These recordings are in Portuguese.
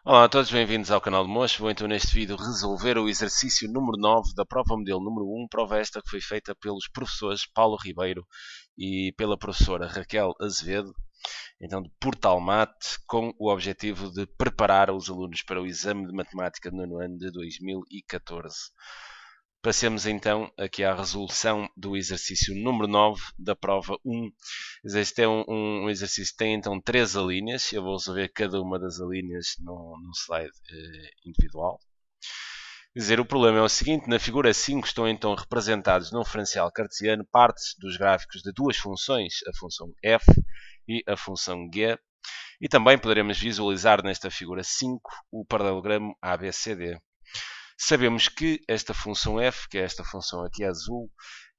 Olá a todos, bem-vindos ao canal de Mocho. Vou então neste vídeo resolver o exercício número 9 da prova modelo número 1, prova esta que foi feita pelos professores Paulo Ribeiro e pela professora Raquel Azevedo, então de Portal Mate, com o objetivo de preparar os alunos para o exame de matemática no ano de 2014. Passemos então aqui à resolução do exercício número 9 da prova 1. Este é um exercício que tem então 3 alíneas. Eu vou resolver cada uma das alíneas num slide individual. Quer dizer, o problema é o seguinte: na figura 5 estão então representados num referencial cartesiano partes dos gráficos de duas funções, a função f e a função g, e também poderemos visualizar nesta figura 5 o paralelogramo ABCD. Sabemos que esta função f, que é esta função aqui azul,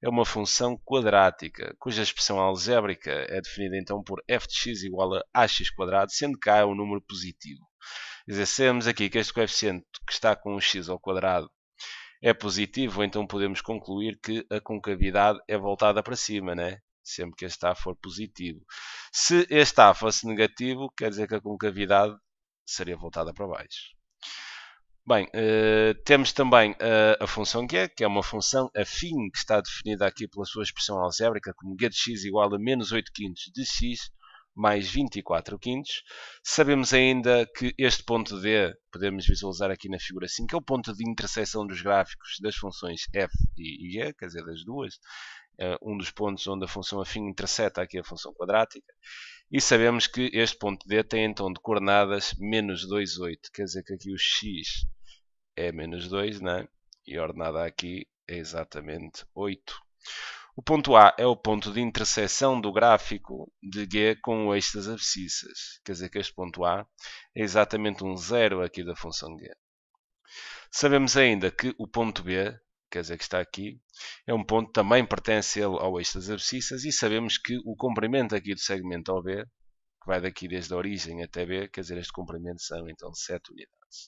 é uma função quadrática, cuja expressão algébrica é definida então por f de x igual a ax², sendo que a é um número positivo. Quer dizer, sabemos aqui que este coeficiente que está com o x ao quadrado é positivo, então podemos concluir que a concavidade é voltada para cima, né? Sempre que este A for positivo. Se este A fosse negativo, quer dizer que a concavidade seria voltada para baixo. Bem, temos também a função g, que é uma função afim, que está definida aqui pela sua expressão algébrica como g de x igual a menos 8 quintos de x mais 24 quintos. Sabemos ainda que este ponto D, podemos visualizar aqui na figura 5, é o ponto de interseção dos gráficos das funções f e g, quer dizer, das duas. Um dos pontos onde a função afim interseta aqui a função quadrática. E sabemos que este ponto D tem então de coordenadas menos 2, 8. Quer dizer que aqui o x é menos 2, né? E a ordenada aqui é exatamente 8. O ponto A é o ponto de interseção do gráfico de G com o eixo das abscissas. Quer dizer que este ponto A é exatamente um zero aqui da função G. Sabemos ainda que o ponto B, quer dizer que está aqui, é um ponto que também pertence ao eixo das abscissas, e sabemos que o comprimento aqui do segmento OB, que vai daqui desde a origem até B, quer dizer, este comprimento são então 7 unidades.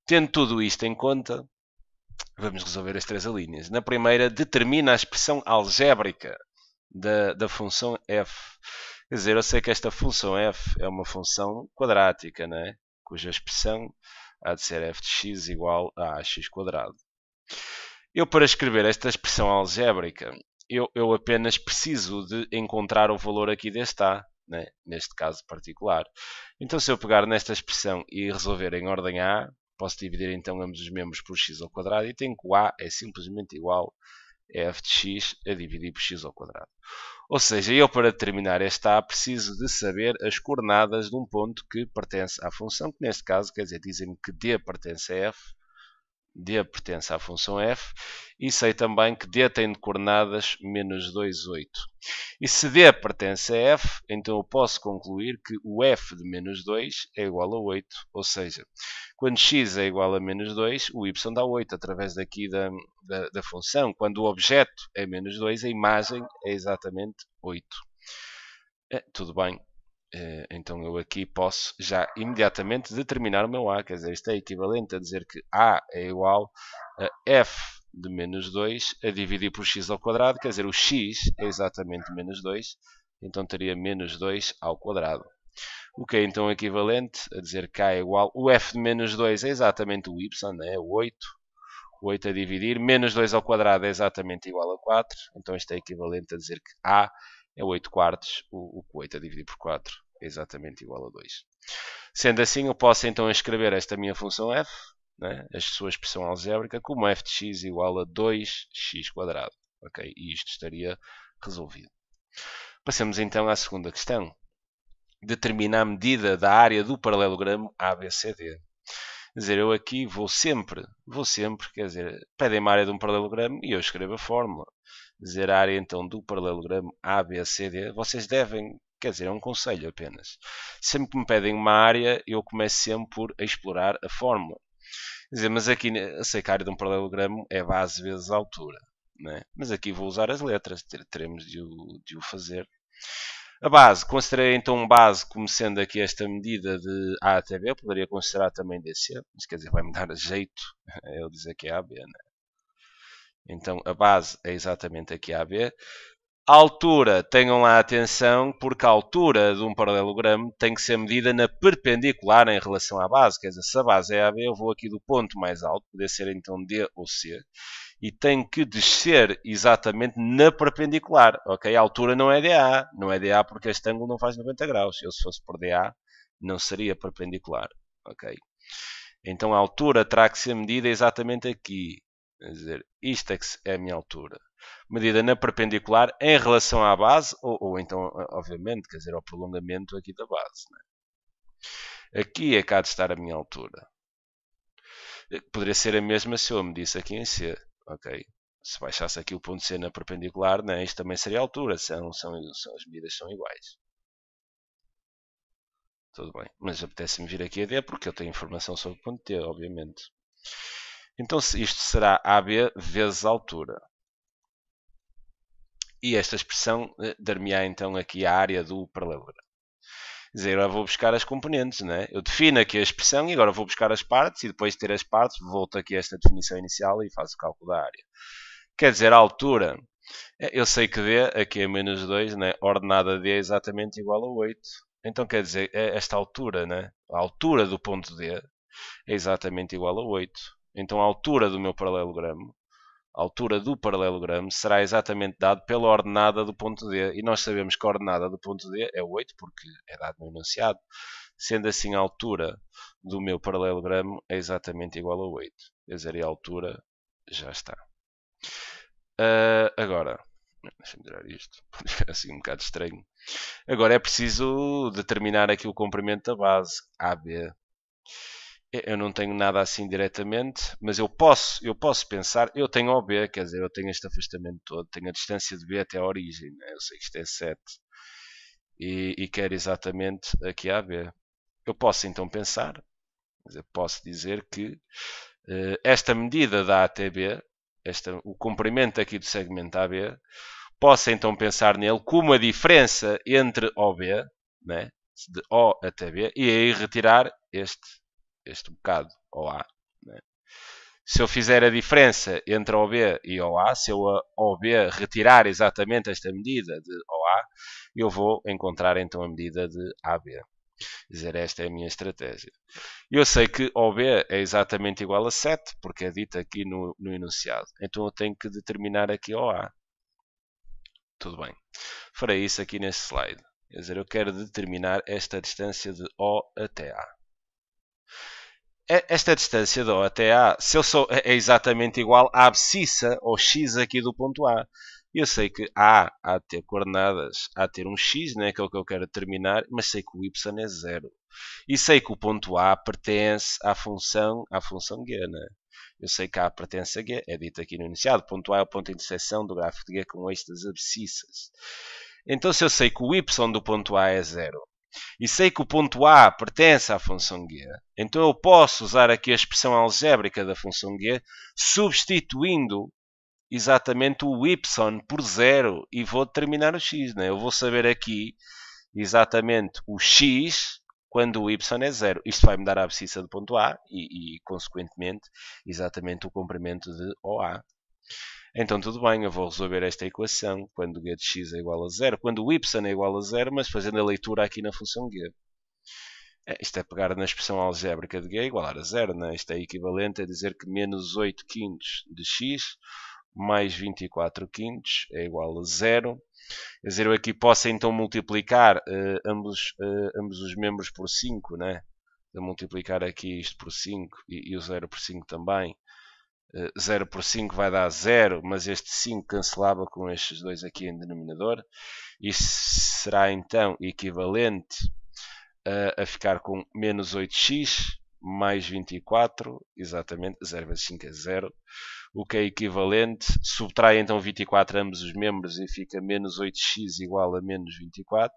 Tendo tudo isto em conta, vamos resolver as três alíneas. Na primeira, determina a expressão algébrica da função f. Quer dizer, eu sei que esta função f é uma função quadrática, né? Cuja expressão há de ser f de x igual a ax². Eu, para escrever esta expressão algébrica, eu apenas preciso de encontrar o valor aqui deste a, né? Neste caso particular. Então, se eu pegar nesta expressão e resolver em ordem a, posso dividir então ambos os membros por x² e tenho que o a é simplesmente igual a f de x a dividir por x². Ou seja, eu, para determinar este a, preciso de saber as coordenadas de um ponto que pertence à função, que neste caso quer dizer, dizem-me que D pertence a f, D pertence à função f, e sei também que D tem de coordenadas menos 2, 8. E se D pertence a f, então eu posso concluir que o f de menos 2 é igual a 8. Ou seja, quando x é igual a menos 2, o y dá 8, através daqui da função. Quando o objeto é menos 2, a imagem é exatamente 8. Tudo bem. Então eu aqui posso já imediatamente determinar o meu a. Quer dizer, isto é equivalente a dizer que a é igual a f de menos 2 a dividir por x². Quer dizer, o x é exatamente menos 2. Então teria menos 2 ao quadrado. O que é então equivalente a dizer que a é igual... O f de menos 2 é exatamente o y, né? O 8. O 8 a dividir. Menos 2 ao quadrado é exatamente igual a 4. Então isto é equivalente a dizer que a é 8 quartos. O 8 a dividir por 4 é exatamente igual a 2. Sendo assim, eu posso então escrever esta minha função f, né? A sua expressão algébrica, como f de x igual a 2x². Okay? E isto estaria resolvido. Passemos então à segunda questão. Determina a medida da área do paralelogramo ABCD. Quer dizer, eu aqui vou sempre, quer dizer, pedem-me a área de um paralelogramo e eu escrevo a fórmula. Quer dizer, a área então do paralelogramo ABCD, vocês devem, quer dizer, é um conselho apenas. Sempre que me pedem uma área, eu começo sempre por explorar a fórmula. Quer dizer, mas aqui, eu sei que a área de um paralelogramo é base vezes altura, né? Mas aqui vou usar as letras, teremos de o fazer. A base, considerei então base como sendo aqui esta medida de A até B, eu poderia considerar também DC, mas quer dizer, vai-me dar jeito ele dizer que é AB, né? Então a base é exatamente aqui AB. A altura, tenham lá atenção, porque a altura de um paralelogramo tem que ser medida na perpendicular em relação à base. Quer dizer, se a base é AB, eu vou aqui do ponto mais alto, poder ser então D ou C, e tenho que descer exatamente na perpendicular. Ok? A altura não é DA. Não é DA porque este ângulo não faz 90 graus. Eu, se fosse por DA, não seria perpendicular. Ok? Então a altura terá que ser medida exatamente aqui. Quer dizer, isto é que é a minha altura. Medida na perpendicular em relação à base, ou então, obviamente, quer dizer, ao prolongamento aqui da base. Né? Aqui é que há de estar a minha altura. Poderia ser a mesma se eu medisse aqui em C. Ok? Se baixasse aqui o ponto C na perpendicular, né, isto também seria a altura. As medidas são iguais. Tudo bem. Mas apetece-me vir aqui a D porque eu tenho informação sobre o ponto T, obviamente. Então isto será AB vezes a altura. E esta expressão dar-me-á então aqui a área do paralelogramo. Quer dizer, agora vou buscar as componentes, né? Eu defino aqui a expressão e agora vou buscar as partes e depois de ter as partes volto aqui a esta definição inicial e faço o cálculo da área. Quer dizer, a altura, eu sei que D aqui é menos 2, né? Ordenada D é exatamente igual a 8. Então quer dizer, esta altura, né? A altura do ponto D é exatamente igual a 8. Então a altura do meu paralelogramo, a altura do paralelogramo, será exatamente dado pela ordenada do ponto D. E nós sabemos que a ordenada do ponto D é 8, porque é dado no enunciado. Sendo assim, a altura do meu paralelogramo é exatamente igual a 8. Quer dizer, a altura já está. Agora, deixa-me tirar isto, porque é assim um bocado estranho. Agora é preciso determinar aqui o comprimento da base, AB. Eu não tenho nada assim diretamente, mas eu posso pensar, eu tenho OB, quer dizer, eu tenho este afastamento todo, tenho a distância de B até a origem, né? Eu sei que isto é 7 e quero exatamente aqui a AB. Eu posso então pensar, quer dizer, posso dizer que esta medida da ATB, o comprimento aqui do segmento AB, posso então pensar nele como a diferença entre OB, né? De O até B, e aí retirar este bocado, OA. Né? Se eu fizer a diferença entre OB e OA, se eu a OB retirar exatamente esta medida de OA, eu vou encontrar então a medida de AB. Quer dizer, esta é a minha estratégia. Eu sei que OB é exatamente igual a 7, porque é dito aqui no enunciado. Então eu tenho que determinar aqui OA. Tudo bem. Farei isso aqui neste slide. Quer dizer, eu quero determinar esta distância de O até A. Esta distância de O até A, se eu sou, é exatamente igual à abscissa, ou x aqui do ponto A. Eu sei que A há de ter coordenadas, há de ter um x, né, que é o que eu quero determinar, mas sei que o y é 0. E sei que o ponto A pertence à função G. Né? Eu sei que A pertence a G, é dito aqui no enunciado. Ponto A é o ponto de interseção do gráfico de G com estas abscissas. Então, se eu sei que o y do ponto A é 0, e sei que o ponto A pertence à função G, então eu posso usar aqui a expressão algébrica da função G, substituindo exatamente o y por 0 e vou determinar o x. Né? Eu vou saber aqui exatamente o x quando o y é 0. Isto vai me dar a abscissa do ponto A e consequentemente, exatamente o comprimento de OA. Então tudo bem, eu vou resolver esta equação quando g de x é igual a 0, quando o y é igual a 0, mas fazendo a leitura aqui na função g. Isto é pegar na expressão algébrica de g igualar a 0. Né? Isto é equivalente a dizer que menos 8 quintos de x mais 24 quintos é igual a 0. Quer dizer, eu aqui posso então multiplicar ambos os membros por 5, né? Eu multiplicar aqui isto por 5 e o 0 por 5 também. 0 por 5 vai dar 0, mas este 5 cancelava com estes dois aqui em denominador. Isso será então equivalente a ficar com menos 8x mais 24, exatamente, 0 vezes 5 é 0, o que é equivalente, subtrai então 24 ambos os membros e fica menos 8x igual a menos 24,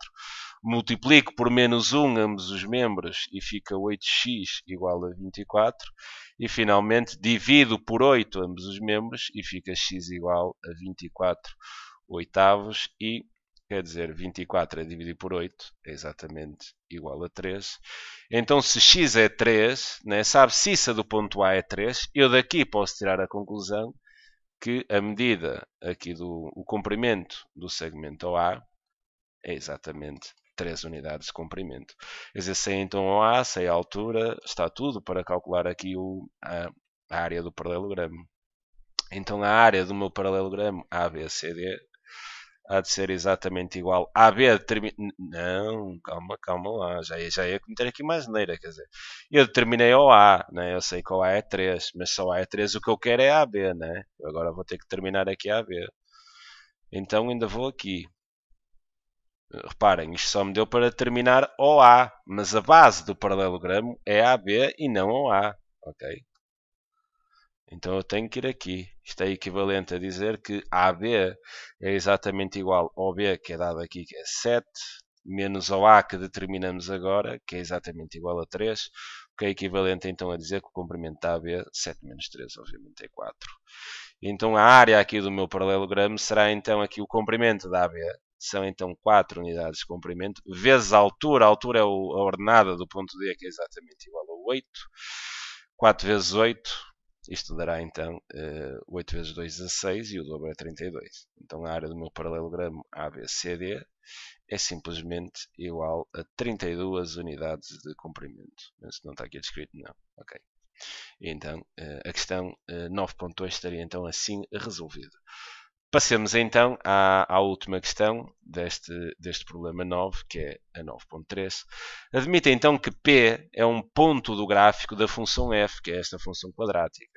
multiplico por menos 1 ambos os membros e fica 8x igual a 24, e finalmente divido por 8 ambos os membros e fica x igual a 24 oitavos e quer dizer, 24 a dividir por 8 é exatamente igual a 3. Então, se x é 3, né, se a abscissa do ponto A é 3, eu daqui posso tirar a conclusão que a medida aqui o comprimento do segmento OA é exatamente 3 unidades de comprimento. Quer dizer, sei então OA, sei a altura, está tudo para calcular aqui a área do paralelogramo. Então a área do meu paralelogramo ABCD há de ser exatamente igual a AB não, calma lá, já ia cometer aqui mais neira, quer dizer, eu determinei o A, né? Eu sei que o A é 3, mas se o A é 3 o que eu quero é AB, né? Eu agora vou ter que terminar aqui a AB. Então ainda vou aqui. Reparem, isto só me deu para determinar OA, mas a base do paralelogramo é AB e não OA, ok? Então eu tenho que ir aqui. Isto é equivalente a dizer que AB é exatamente igual ao B, que é dado aqui, que é 7, menos ao A, que determinamos agora, que é exatamente igual a 3, o que é equivalente então a dizer que o comprimento da AB, 7 menos 3, obviamente é 4. Então a área aqui do meu paralelogramo será então aqui o comprimento da AB, são então 4 unidades de comprimento, vezes a altura é a ordenada do ponto D, que é exatamente igual a 8, 4 vezes 8, isto dará então 8 vezes 2, 16 e o dobro é 32. Então a área do meu paralelogramo ABCD é simplesmente igual a 32 unidades de comprimento. Mas não está aqui descrito, não. Ok. Então a questão 9.2 estaria então assim resolvida. Passemos então à última questão deste problema 9, que é a 9.3. Admita então que P é um ponto do gráfico da função f, que é esta função quadrática.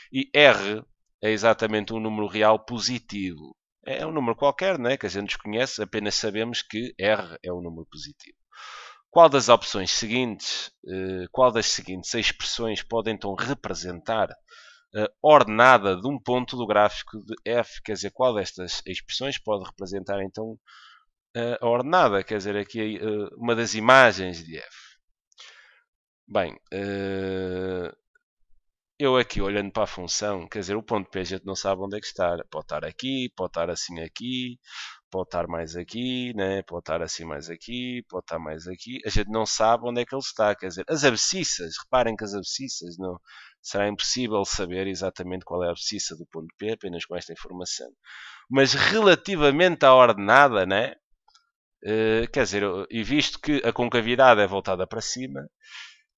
E R é exatamente um número real positivo. É um número qualquer, né, que a gente desconhece, apenas sabemos que R é um número positivo. Qual das opções seguintes, qual das seguintes expressões pode então representar a ordenada de um ponto do gráfico de f? Quer dizer, qual destas expressões pode representar então a ordenada? Quer dizer, aqui uma das imagens de f. Bem, eu aqui olhando para a função, quer dizer, o ponto P a gente não sabe onde é que está. Pode estar aqui, pode estar assim aqui, pode estar mais aqui, né? Pode estar assim mais aqui, pode estar mais aqui. A gente não sabe onde é que ele está. Quer dizer, as abscissas, reparem que as abscissas, não, será impossível saber exatamente qual é a abscissa do ponto P apenas com esta informação. Mas relativamente à ordenada, né? Quer dizer, e visto que a concavidade é voltada para cima,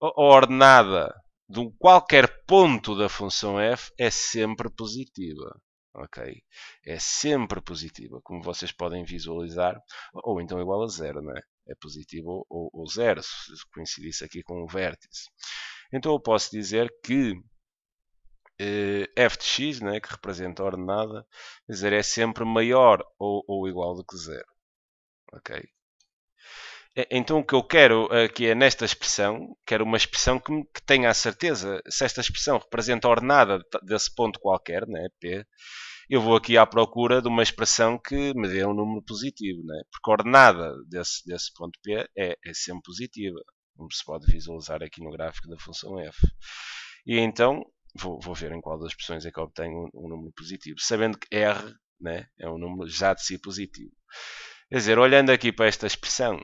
a ordenada de qualquer ponto da função f é sempre positiva. Ok? É sempre positiva, como vocês podem visualizar, ou então igual a zero, né? É positivo ou zero, se coincidisse aqui com o vértice. Então eu posso dizer que f de x, né, que representa a ordenada, quer dizer, é sempre maior ou igual do que zero. Ok? Então o que eu quero aqui é nesta expressão, quero uma expressão que tenha a certeza, se esta expressão representa a ordenada desse ponto qualquer, né, P, eu vou aqui à procura de uma expressão que me dê um número positivo, né, porque a ordenada desse ponto P é sempre positiva, como se pode visualizar aqui no gráfico da função f. E então vou ver em qual das expressões é que obtenho um número positivo, sabendo que R, né, é um número já de si positivo. Quer dizer, olhando aqui para esta expressão,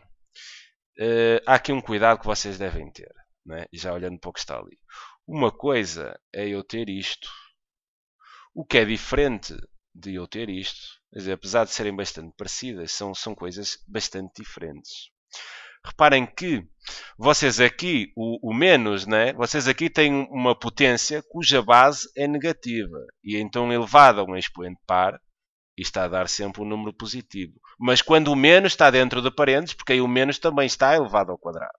há aqui um cuidado que vocês devem ter, né? Já olhando para o que está ali. Uma coisa é eu ter isto, o que é diferente de eu ter isto, quer dizer, apesar de serem bastante parecidas, são coisas bastante diferentes. Reparem que vocês aqui, o menos, né? Vocês aqui têm uma potência cuja base é negativa e então elevada a um expoente par, e está a dar sempre um número positivo. Mas quando o menos está dentro de parênteses, porque aí o menos também está elevado ao quadrado.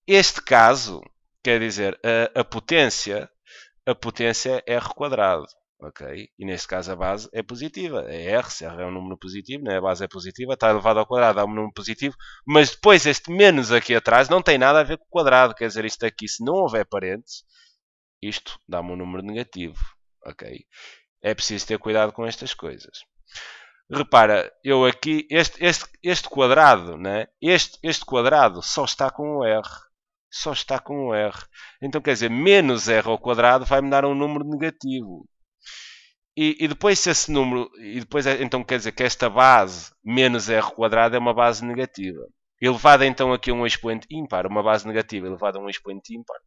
Este caso, quer dizer, a potência é R quadrado. Okay? E neste caso a base é positiva. É R, se R é um número positivo, né? A base é positiva, está elevado ao quadrado, dá um número positivo. Mas depois este menos aqui atrás não tem nada a ver com o quadrado. Quer dizer, isto aqui, se não houver parênteses, isto dá-me um número negativo. Ok? É preciso ter cuidado com estas coisas. Repara, eu aqui, este quadrado, né? Este quadrado só está com o R. Só está com o R. Então, quer dizer, menos R ao quadrado vai-me dar um número negativo. E depois se esse número... então quer dizer que esta base, menos R quadrado, é uma base negativa. Elevada então aqui a um expoente ímpar, uma base negativa elevada a um expoente ímpar,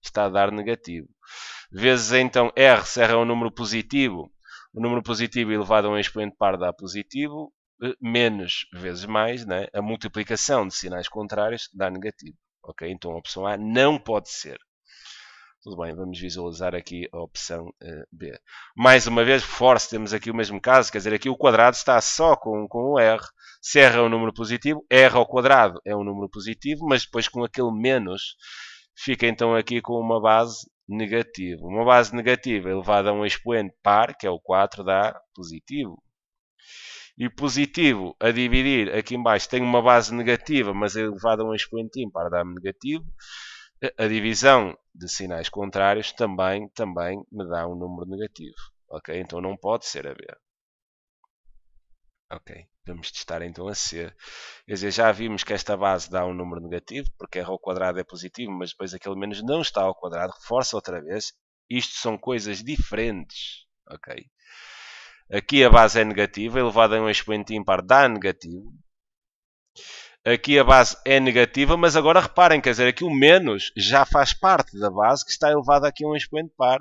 está a dar negativo. Vezes então R, se R é um número positivo, O número positivo elevado a um expoente par dá positivo, menos vezes mais, né? A multiplicação de sinais contrários dá negativo. Ok? Então a opção A não pode ser. Tudo bem, vamos visualizar aqui a opção B. Mais uma vez, force, temos aqui o mesmo caso, quer dizer, aqui o quadrado está só com o R. Se R é um número positivo, R ao quadrado é um número positivo, mas depois com aquele menos, fica então aqui com uma base negativa. Uma base negativa elevada a um expoente par, que é o 4, dá positivo. E positivo a dividir, aqui embaixo tem uma base negativa, mas elevada a um expoente ímpar, dá-me negativo. A divisão de sinais contrários também me dá um número negativo. Ok? Então não pode ser a B. Ok, vamos testar então a C. Quer dizer, já vimos que esta base dá um número negativo, porque R ao quadrado é positivo, mas depois aquele menos não está ao quadrado. Reforça outra vez. Isto são coisas diferentes. Ok? Aqui a base é negativa, elevada a um expoente ímpar dá negativo. Aqui a base é negativa, mas agora reparem, quer dizer, aqui o menos já faz parte da base que está elevada aqui a um expoente par.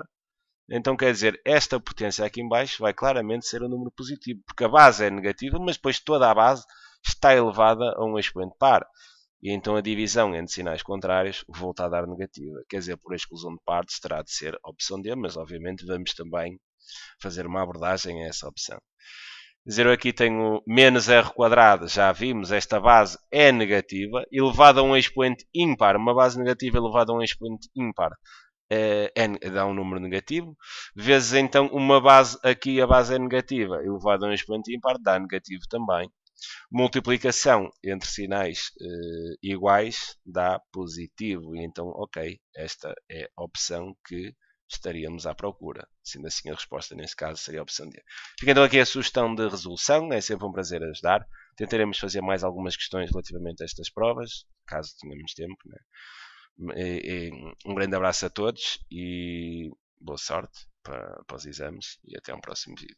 Então quer dizer, esta potência aqui em baixo vai claramente ser um número positivo, porque a base é negativa, mas depois toda a base está elevada a um expoente par. E então a divisão entre sinais contrários volta a dar negativa. Quer dizer, por exclusão de partes terá de ser a opção D, mas obviamente vamos também fazer uma abordagem a essa opção. Dizer, eu aqui tenho menos r quadrado, já vimos, esta base é negativa, elevada a um expoente ímpar, uma base negativa elevada a um expoente ímpar dá um número negativo, vezes então uma base, aqui a base é negativa, elevada a um expoente ímpar, dá negativo também. Multiplicação entre sinais iguais dá positivo, e então, ok, esta é a opção que estaríamos à procura. Sendo assim, a resposta nesse caso seria a opção D. Fica então aqui a sugestão de resolução, é sempre um prazer ajudar. Tentaremos fazer mais algumas questões relativamente a estas provas, caso tenhamos tempo. Né? Um grande abraço a todos e boa sorte para os exames e até um próximo vídeo.